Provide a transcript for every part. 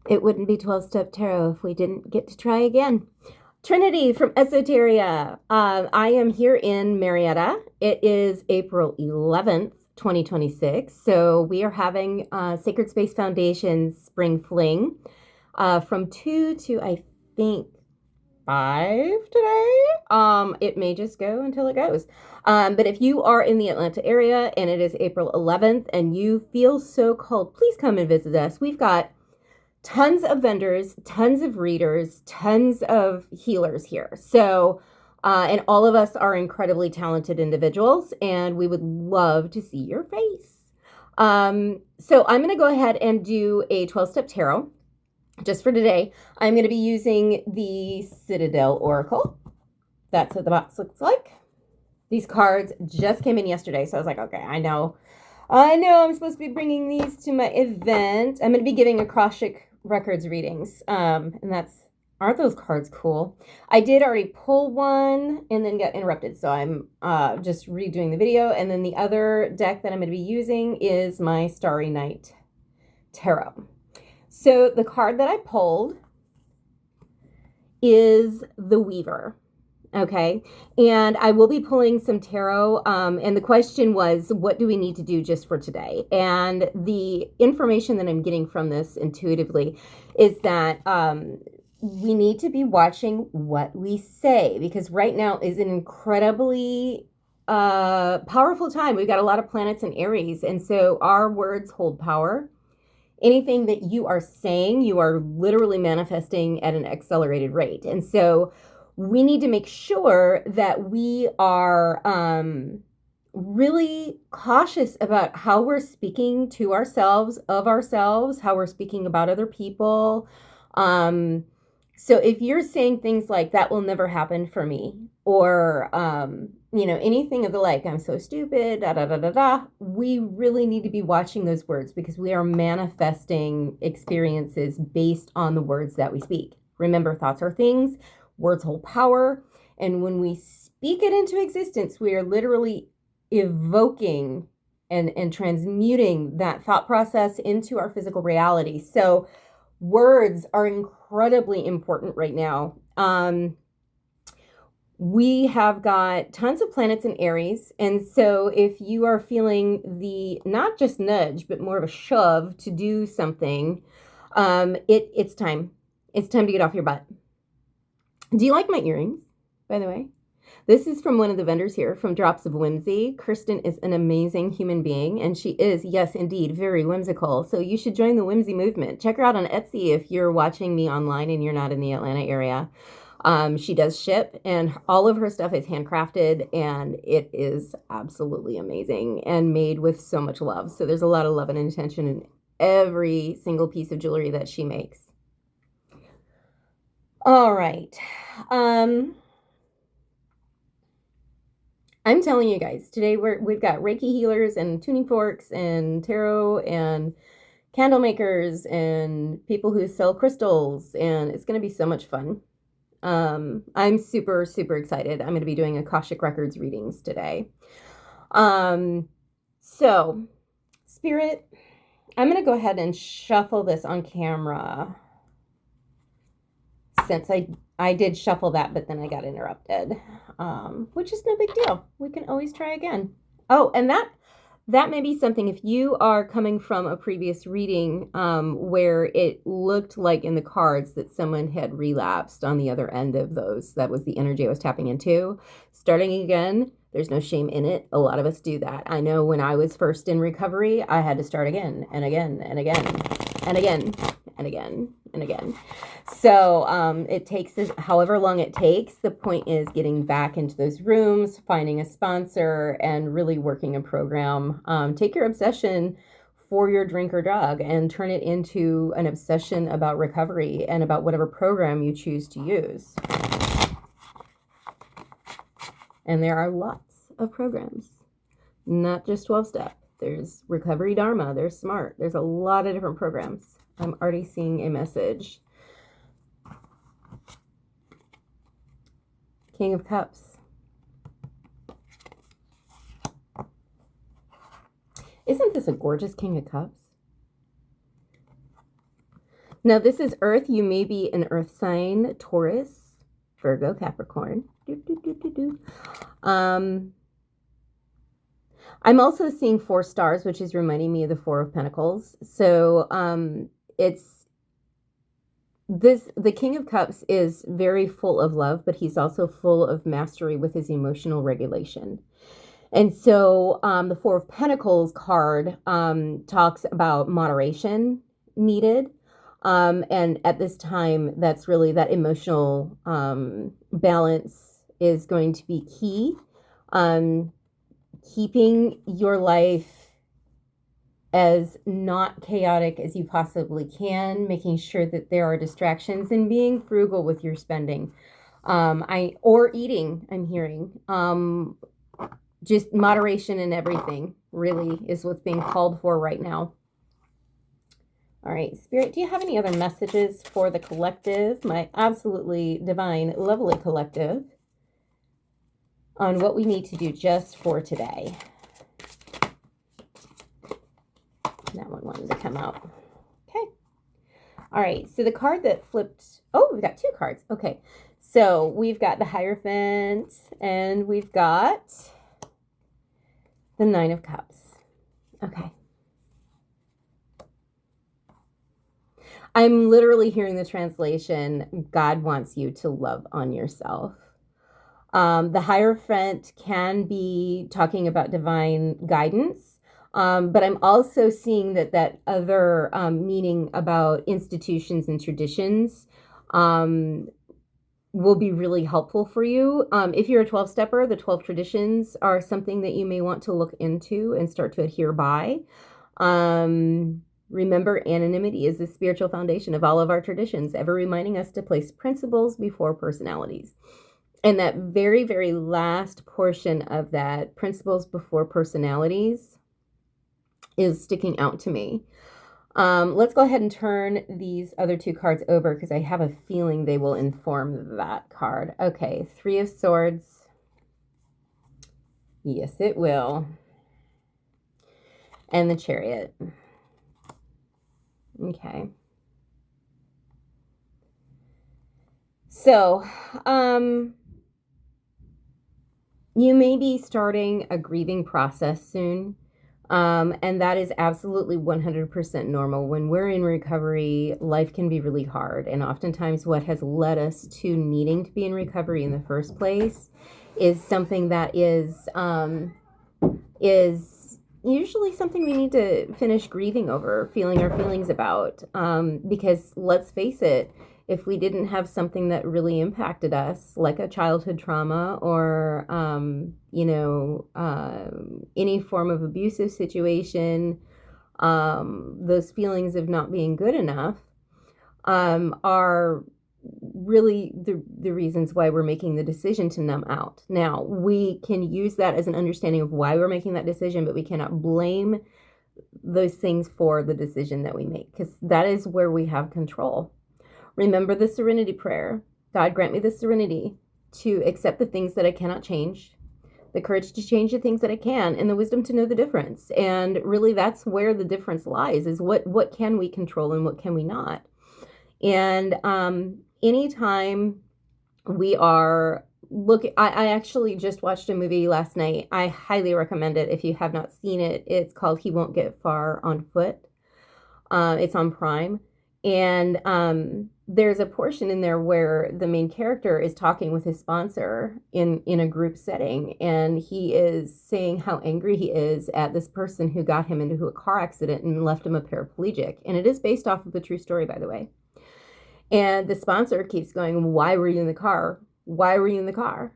It wouldn't be 12-step tarot if we didn't get to try again. Trinity from Esoteria. I am here in Marietta. It is April 11th, 2026. So we are having Sacred Space Foundation's Spring Fling from 2 to, I think, 5 today. It may just go until it goes. But if you are in the Atlanta area and it is April 11th and you feel so called, please come and visit us. We've got tons of vendors, tons of readers, tons of healers here. So, and all of us are incredibly talented individuals, and we would love to see your face. So I'm going to go ahead and do a 12-step tarot just for today. I'm going to be using the Citadel Oracle. That's what the box looks like. These cards just came in yesterday, so I was like, okay, I know I'm supposed to be bringing these to my event. I'm going to be giving Akashic Records readings. And aren't those cards cool? I did already pull one and then got interrupted. So I'm just redoing the video. And then the other deck that I'm going to be using is my Starry Night Tarot. So the card that I pulled is the Weaver. Okay. And I will be pulling some tarot. And the question was, what do we need to do just for today? And the information that I'm getting from this intuitively is that we need to be watching what we say, because right now is an incredibly powerful time. We've got a lot of planets in Aries. And so our words hold power. Anything that you are saying, you are literally manifesting at an accelerated rate. And so we need to make sure that we are really cautious about how we're speaking to ourselves, of ourselves, how we're speaking about other people. So if you're saying things like, that will never happen for me, or, anything of the like, I'm so stupid, da da da da da, we really need to be watching those words, because we are manifesting experiences based on the words that we speak. Remember, thoughts are things. Words hold power. And when we speak it into existence, we are literally evoking and transmuting that thought process into our physical reality. So words are incredibly important right now. We have got tons of planets in Aries. And so if you are feeling the, not just nudge, but more of a shove to do something, it's time. It's time to get off your butt. Do you like my earrings, by the way? This is from one of the vendors here from Drops of Whimsy. Kirsten is an amazing human being, and she is, yes, indeed, very whimsical. So you should join the whimsy movement. Check her out on Etsy if you're watching me online and you're not in the Atlanta area. She does ship, and all of her stuff is handcrafted, and it is absolutely amazing and made with so much love. So there's a lot of love and intention in every single piece of jewelry that she makes. All right. I'm telling you guys, today we've got Reiki healers and tuning forks and tarot and candle makers and people who sell crystals, and it's going to be so much fun. I'm super, super excited. I'm going to be doing Akashic Records readings today. So, Spirit, I'm going to go ahead and shuffle this on camera, since I did shuffle that, but then I got interrupted, which is no big deal. We can always try again. Oh, and that may be something, if you are coming from a previous reading where it looked like in the cards that someone had relapsed on the other end of those, that was the energy I was tapping into. Starting again, there's no shame in it. A lot of us do that. I know when I was first in recovery, I had to start again and again and again and again and again and again. So it takes however long it takes. The point is getting back into those rooms, finding a sponsor, and really working a program. Take your obsession for your drink or drug and turn it into an obsession about recovery and about whatever program you choose to use. And there are lots of programs, not just 12-step. There's Recovery Dharma, there's SMART, there's a lot of different programs. I'm already seeing a message. King of Cups. Isn't this a gorgeous King of Cups? Now, this is Earth. You may be an Earth sign, Taurus, Virgo, Capricorn. Do, do, do, do, do. I'm also seeing 4 stars, which is reminding me of the 4 of Pentacles. So it's the King of Cups is very full of love, but he's also full of mastery with his emotional regulation. And so the 4 of Pentacles card talks about moderation needed. And at this time, that's really that emotional balance is going to be key. Keeping your life as not chaotic as you possibly can, making sure that there are distractions, and being frugal with your spending. Or eating, I'm hearing. Just moderation in everything really is what's being called for right now. All right, Spirit, do you have any other messages for the collective, my absolutely divine, lovely collective, on what we need to do just for today? That one wanted to come out. Okay. All right, so the card that flipped, oh, we've got 2 cards. Okay, so we've got the Hierophant, and we've got the 9 of Cups. Okay. I'm literally hearing the translation, God wants you to love on yourself. The Hierophant can be talking about divine guidance, but I'm also seeing that other meaning about institutions and traditions will be really helpful for you. If you're a 12-stepper, the 12 traditions are something that you may want to look into and start to adhere by. Remember, anonymity is the spiritual foundation of all of our traditions, ever reminding us to place principles before personalities. And that very, very last portion of that, principles before personalities, is sticking out to me. Let's go ahead and turn these other 2 cards over because I have a feeling they will inform that card. Okay, 3 of Swords. Yes, it will. And the Chariot. Okay. So, you may be starting a grieving process soon. And that is absolutely 100% normal. When we're in recovery, life can be really hard. And oftentimes what has led us to needing to be in recovery in the first place is something that is usually something we need to finish grieving over, feeling our feelings about. Because let's face it, if we didn't have something that really impacted us, like a childhood trauma or, any form of abusive situation, those feelings of not being good enough are really the reasons why we're making the decision to numb out. Now, we can use that as an understanding of why we're making that decision, but we cannot blame those things for the decision that we make, because that is where we have control. Remember the serenity prayer. God, grant me the serenity to accept the things that I cannot change, the courage to change the things that I can, and the wisdom to know the difference. And really, that's where the difference lies, is what can we control and what can we not. And anytime we are I actually just watched a movie last night. I highly recommend it if you have not seen it. It's called He Won't Get Far on Foot. It's on Prime. And there's a portion in there where the main character is talking with his sponsor in a group setting, and he is saying how angry he is at this person who got him into a car accident and left him a paraplegic. And it is based off of a true story, by the way. And the sponsor keeps going, why were you in the car? Why were you in the car?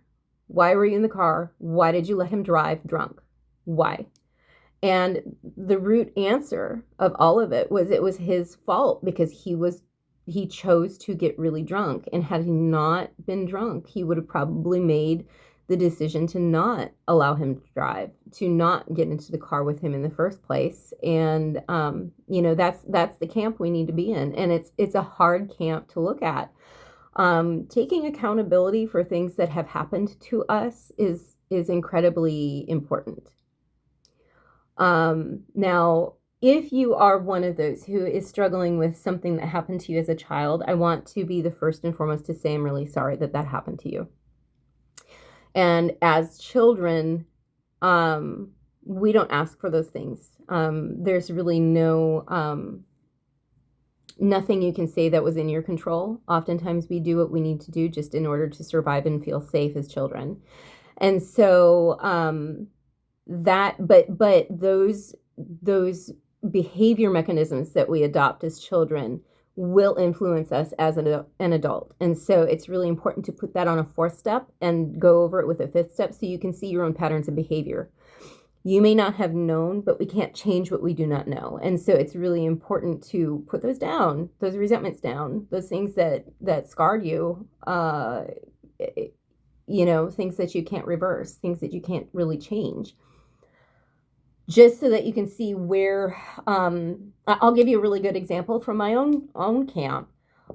Why were you in the car? Why did you let him drive drunk? Why? And the root answer of all of it was his fault, because he chose to get really drunk. And had he not been drunk, he would have probably made the decision to not allow him to drive, to not get into the car with him in the first place. And that's the camp we need to be in. And it's a hard camp to look at. Taking accountability for things that have happened to us is incredibly important. Now, if you are one of those who is struggling with something that happened to you as a child, I want to be the first and foremost to say I'm really sorry that that happened to you. And as children, we don't ask for those things. There's really nothing you can say that was in your control. Oftentimes we do what we need to do just in order to survive and feel safe as children. And so but those behavior mechanisms that we adopt as children will influence us as an adult. And so it's really important to put that on a fourth step and go over it with a fifth step so you can see your own patterns of behavior. You may not have known, but we can't change what we do not know. And so it's really important to put those down, those resentments down, those things that scarred you, things that you can't reverse, things that you can't really change. Just so that you can see where, I'll give you a really good example from my own camp.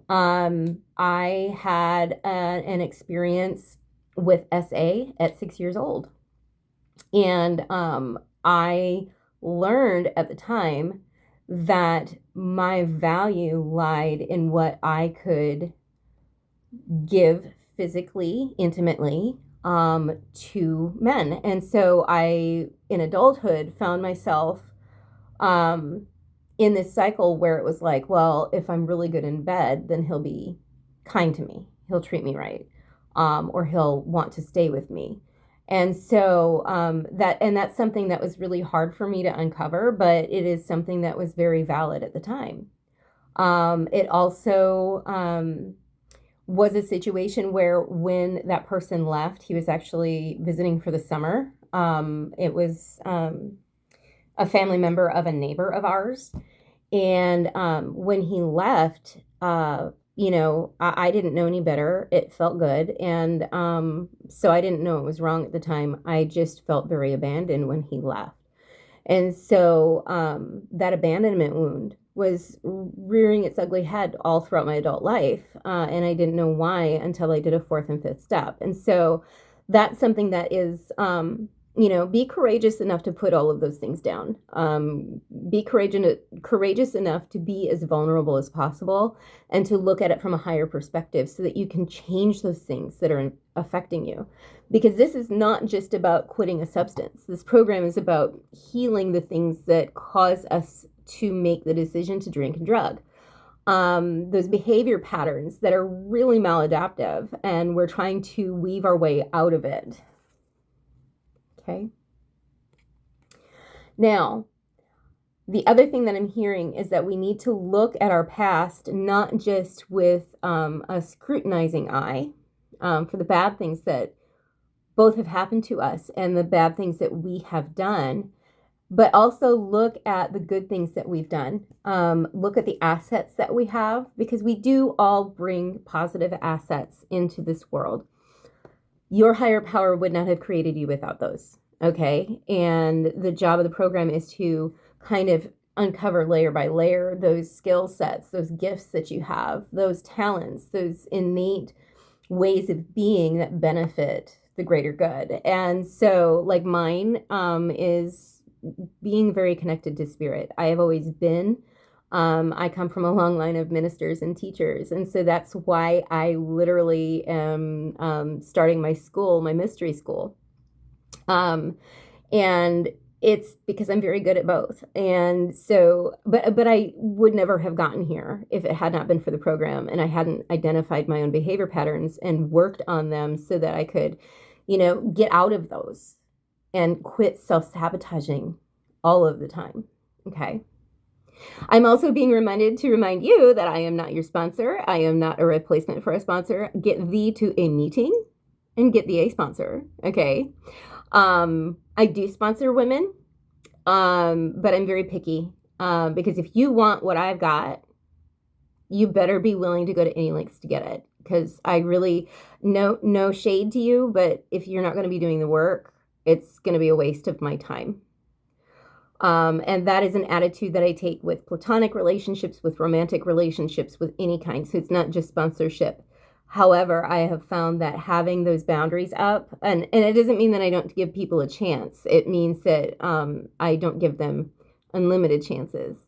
I had an experience with SA at 6 years old. And I learned at the time that my value lied in what I could give physically, intimately, to men. And so I, in adulthood, found myself in this cycle where it was like, well, if I'm really good in bed, then he'll be kind to me. He'll treat me right. Or he'll want to stay with me. And so that's something that was really hard for me to uncover, but it is something that was very valid at the time. It also was a situation where when that person left, he was actually visiting for the summer. It was a family member of a neighbor of ours. And when he left, I didn't know any better. It felt good. And so I didn't know it was wrong at the time. I just felt very abandoned when he left. And so that abandonment wound was rearing its ugly head all throughout my adult life. And I didn't know why until I did a fourth and fifth step. And so that's something that is, be courageous enough to put all of those things down. Be courageous enough to be as vulnerable as possible and to look at it from a higher perspective so that you can change those things that are affecting you. Because this is not just about quitting a substance. This program is about healing the things that cause us to make the decision to drink and drug. Those behavior patterns that are really maladaptive, and we're trying to weave our way out of it. Okay. Now, the other thing that I'm hearing is that we need to look at our past, not just with a scrutinizing eye for the bad things that both have happened to us and the bad things that we have done, but also look at the good things that we've done. Look at the assets that we have, because we do all bring positive assets into this world. Your higher power would not have created you without those, okay? And the job of the program is to kind of uncover layer by layer those skill sets, those gifts that you have, those talents, those innate ways of being that benefit the greater good. And so, like mine is being very connected to spirit. I have always been. I come from a long line of ministers and teachers. And so that's why I literally am starting my school, my mystery school. And it's because I'm very good at both. And so, but I would never have gotten here if it had not been for the program and I hadn't identified my own behavior patterns and worked on them so that I could, get out of those and quit self-sabotaging all of the time. Okay. I'm also being reminded to remind you that I am not your sponsor. I am not a replacement for a sponsor. Get thee to a meeting and get thee a sponsor. Okay. I do sponsor women, but I'm very picky because if you want what I've got, you better be willing to go to any lengths to get it. Because I really, no shade to you, but if you're not going to be doing the work, it's going to be a waste of my time. And that is an attitude that I take with platonic relationships, with romantic relationships, with any kind. So it's not just sponsorship. However, I have found that having those boundaries up, and it doesn't mean that I don't give people a chance. It means that I don't give them unlimited chances.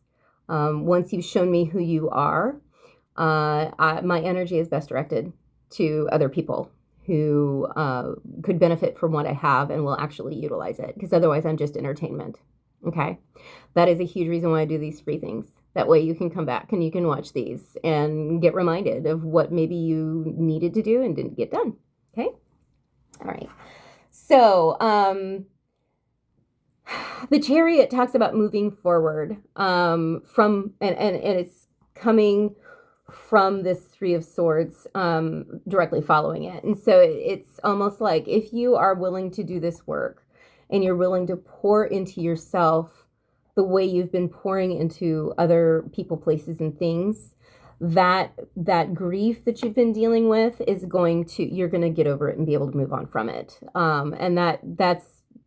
Once you've shown me who you are, my energy is best directed to other people who could benefit from what I have and will actually utilize it, because otherwise I'm just entertainment. Okay. That is a huge reason why I do these free things. That way you can come back and you can watch these and get reminded of what maybe you needed to do and didn't get done. Okay. All right. So, the Chariot talks about moving forward from, and it's coming from this Three of Swords, directly following it. And so it's almost like if you are willing to do this work and you're willing to pour into yourself the way you've been pouring into other people, places, and things, that grief that you've been dealing with is you're going to get over it and be able to move on from it. And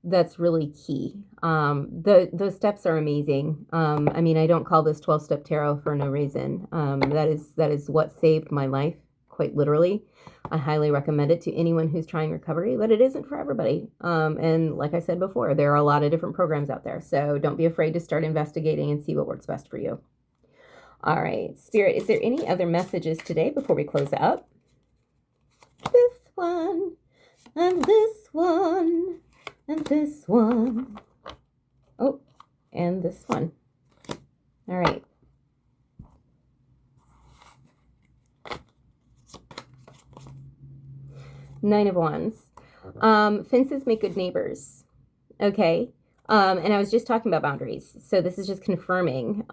that's really key. Those steps are amazing. I mean, I don't call this 12-step tarot for no reason. That is what saved my life, quite literally. I highly recommend it to anyone who's trying recovery, but it isn't for everybody. And like I said before, there are a lot of different programs out there. So don't be afraid to start investigating and see what works best for you. All right, Spirit, is there any other messages today before we close up? This one, and this one, and this one. Oh, and this one. All right. Nine of Wands. Fences make good neighbors. Okay. And I was just talking about boundaries. So this is just confirming,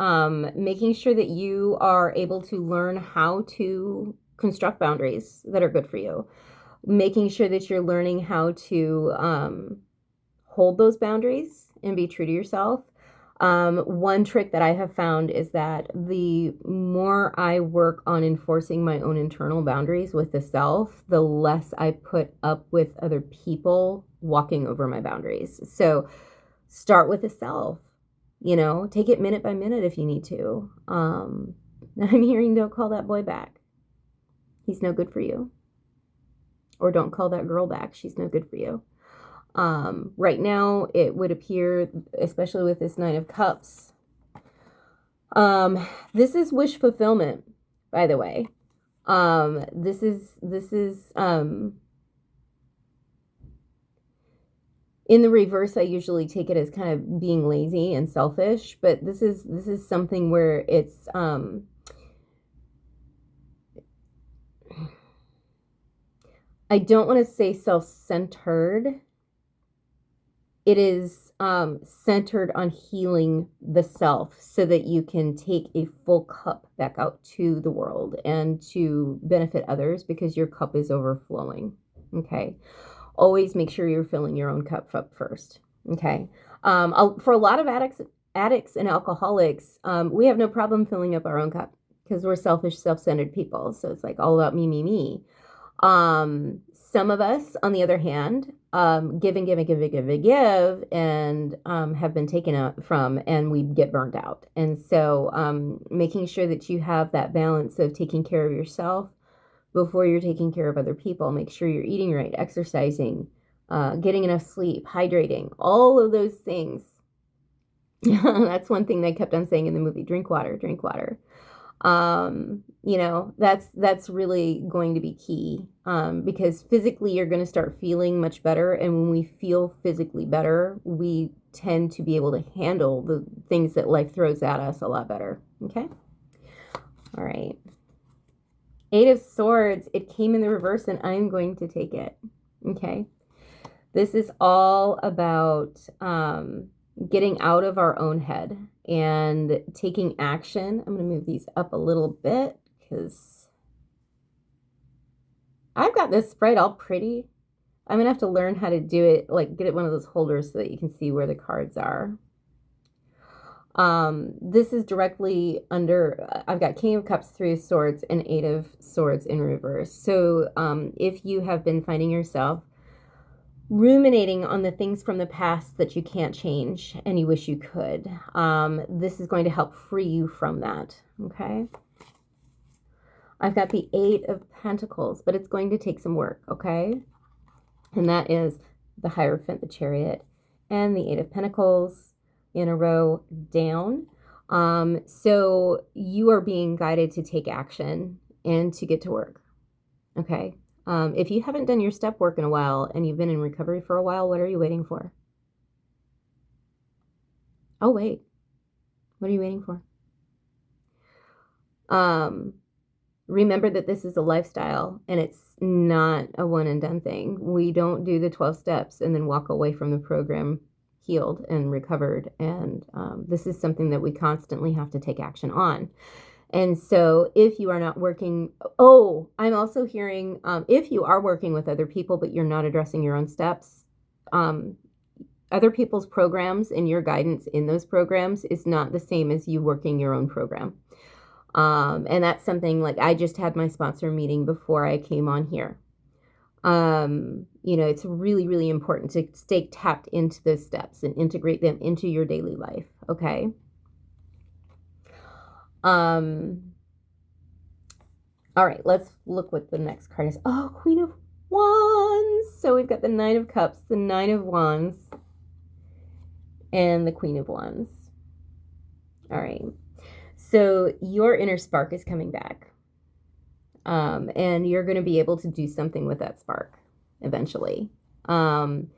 making sure that you are able to learn how to construct boundaries that are good for you. Making sure that you're learning how to hold those boundaries and be true to yourself. One trick that I have found is that the more I work on enforcing my own internal boundaries with the self, the less I put up with other people walking over my boundaries. So start with the self, take it minute by minute if you need to. I'm hearing don't call that boy back. He's no good for you. Or don't call that girl back. She's no good for you. Right now, it would appear, especially with this Nine of Cups, this is wish fulfillment, by the way. This is in the reverse. I usually take it as kind of being lazy and selfish, but this is something where it's I don't want to say self-centered. It is centered on healing the self so that you can take a full cup back out to the world and to benefit others, because your cup is overflowing. Okay. Always make sure you're filling your own cup up first. Okay. For a lot of addicts and alcoholics, we have no problem filling up our own cup because we're selfish, self-centered people. So it's like all about me, me, me. Some of us, on the other hand, give and have been taken out from, and we get burned out. And so making sure that you have that balance of taking care of yourself before you're taking care of other people. Make sure you're eating right, exercising, getting enough sleep, hydrating, all of those things. That's one thing they kept on saying in the movie, drink water, drink water. That's really going to be key, because physically you're going to start feeling much better. And when we feel physically better, we tend to be able to handle the things that life throws at us a lot better. Okay. All right. Eight of Swords. It came in the reverse and I'm going to take it. Okay. This is all about, getting out of our own head and taking action. I'm going to move these up a little bit because I've got this spread all pretty. I'm going to have to learn how to do it, like get it one of those holders so that you can see where the cards are. This is directly under, I've got King of Cups, Three of Swords, and Eight of Swords in reverse. So if you have been finding yourself ruminating on the things from the past that you can't change and you wish you could, this is going to help free you from that. Okay. I've got the Eight of Pentacles, but it's going to take some work. Okay. And that is the Hierophant, the Chariot, and the Eight of Pentacles. in a row down. So you are being guided to take action and to get to work. Okay. If you haven't done your step work in a while and you've been in recovery for a while, what are you waiting for? Oh, wait. What are you waiting for? Remember that this is a lifestyle and it's not a one and done thing. We don't do the 12 steps and then walk away from the program healed and recovered. And this is something that we constantly have to take action on. And so if you are not working, I'm also hearing if you are working with other people, but you're not addressing your own steps, other people's programs and your guidance in those programs is not the same as you working your own program. And that's something like I just had my sponsor meeting before I came on here. It's really, really important to stay tapped into those steps and integrate them into your daily life. Okay. All right, let's look what the next card is. Oh, Queen of Wands. So we've got the Nine of Cups, the Nine of Wands, and the Queen of Wands. All right. So your inner spark is coming back. And you're going to be able to do something with that spark eventually. Learning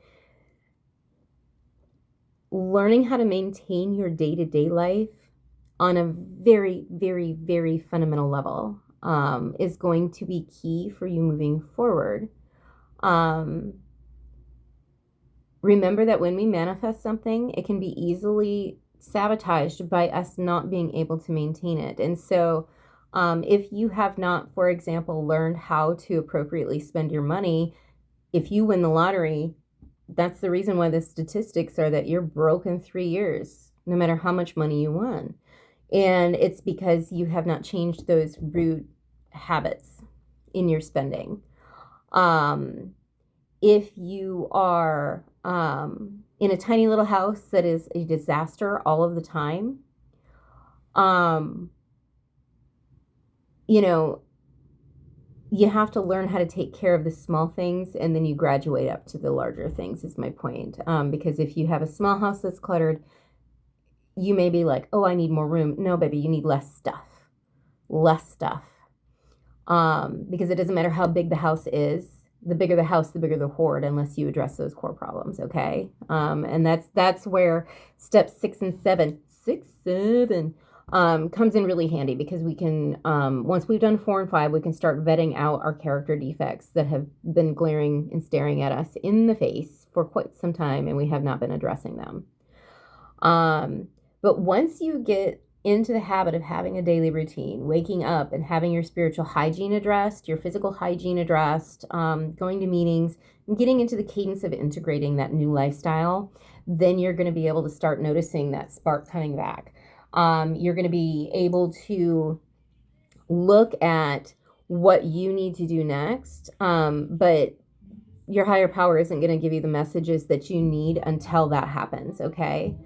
how to maintain your day-to-day life on a very, very, very fundamental level is going to be key for you moving forward. Remember that when we manifest something, it can be easily sabotaged by us not being able to maintain it. And so if you have not, for example, learned how to appropriately spend your money, if you win the lottery, that's the reason why the statistics are that you're broke in 3 years, no matter how much money you won. And it's because you have not changed those root habits in your spending. If you are in a tiny little house that is a disaster all of the time, you have to learn how to take care of the small things and then you graduate up to the larger things is my point. Because if you have a small house that's cluttered, you may be like, oh, I need more room. No, baby, you need less stuff. Because it doesn't matter how big the house is. The bigger the house, the bigger the hoard, unless you address those core problems, okay? And that's where steps 6 and 7 comes in really handy, because we can, once we've done 4 and 5, we can start vetting out our character defects that have been glaring and staring at us in the face for quite some time, and we have not been addressing them. But once you get into the habit of having a daily routine, waking up and having your spiritual hygiene addressed, your physical hygiene addressed, going to meetings, and getting into the cadence of integrating that new lifestyle, then you're going to be able to start noticing that spark coming back. You're going to be able to look at what you need to do next, but your higher power isn't going to give you the messages that you need until that happens, okay?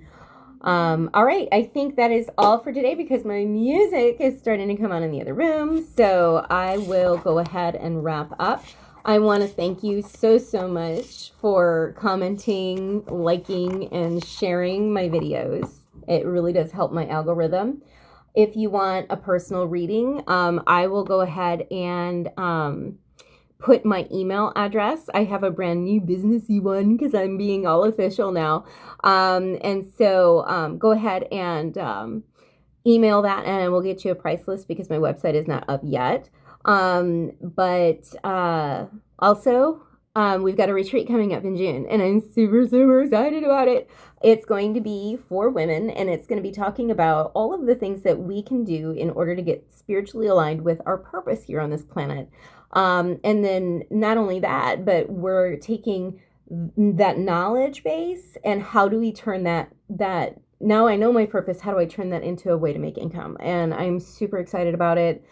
All right, I think that is all for today because my music is starting to come on in the other room. So I will go ahead and wrap up. I want to thank you so, so much for commenting, liking, and sharing my videos. It really does help my algorithm. If you want a personal reading, I will go ahead and put my email address. I have a brand new businessy one because I'm being all official now. And so go ahead and email that and we'll get you a price list because my website is not up yet. But also, we've got a retreat coming up in June and I'm super, super excited about it. It's going to be for women and it's going to be talking about all of the things that we can do in order to get spiritually aligned with our purpose here on this planet. And then not only that, but we're taking that knowledge base and how do we turn that now I know my purpose, how do I turn that into a way to make income? And I'm super excited about it.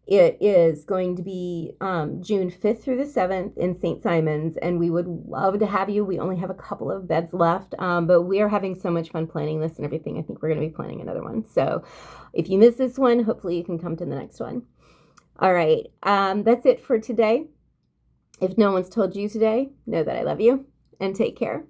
It is going to be June 5th through the 7th in St. Simons, and we would love to have you. We only have a couple of beds left, but we are having so much fun planning this and everything. I think we're going to be planning another one. So if you miss this one, hopefully you can come to the next one. All right, that's it for today. If no one's told you today, know that I love you and take care.